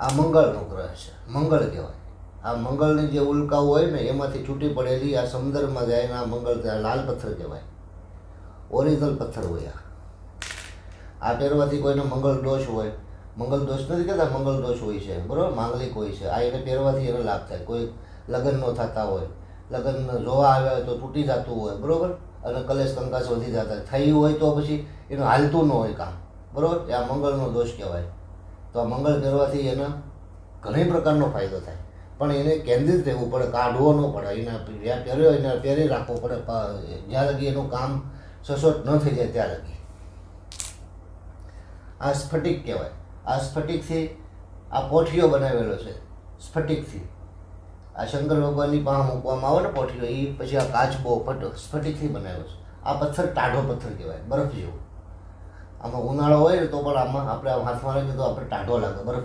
આ મંગળનો ગ્રહ છે, મંગળ કહેવાય. આ મંગળની જે ઉલ્કાઓ હોય ને એમાંથી છૂટી પડેલી આ સમુદ્રમાં જાય ને આ મંગળ લાલ પથ્થર કહેવાય, ઓરિજિનલ પથ્થર હોય. આ પહેરવાથી કોઈને મંગળ દોષ હોય, મંગળ દોષ નથી કહેતા, મંગળ દોષ હોય છે બરાબર, માંગલિક હોય છે. આ એને પહેરવાથી એને લાભ થાય. કોઈ લગ્ન ન થતા હોય, લગ્ન જોવા આવ્યા હોય તો તૂટી જતું હોય બરાબર, અને કલેશ કંકાસ વધી જતા થયું હોય તો પછી એનું હાલતું ન હોય કામ બરાબર, એ આ મંગળનો દોષ કહેવાય. તો આ મંગળ પહેરવાથી એને ઘણી પ્રકારનો ફાયદો થાય, પણ એને કેન્દ્રિત રહેવું પડે, કાઢવો ન પડે. એને જ્યાં પહેર્યો એને પહેરી રાખવો પડે, જ્યાં લગી એનું કામ સચોટ ન થઈ જાય ત્યાં લગી. આ સ્ફટિક કહેવાય. આ સ્ફટિકથી આ પોઠીઓ બનાવેલો છે, સ્ફટિકથી. આ શંકર ભગવાનની પાસે મૂકવામાં આવે ને પોઠીઓ, એ પછી આ કાચબો સ્ફટિકથી બનાવ્યો છે. આ પથ્થર ટાઢો પથ્થર કહેવાય, બરફ જેવો. આમાં ઉનાળો હોય ને તો પણ આમાં આપણે હાથમાં રાખીએ તો આપણે ટાઢો લાગે, બરફ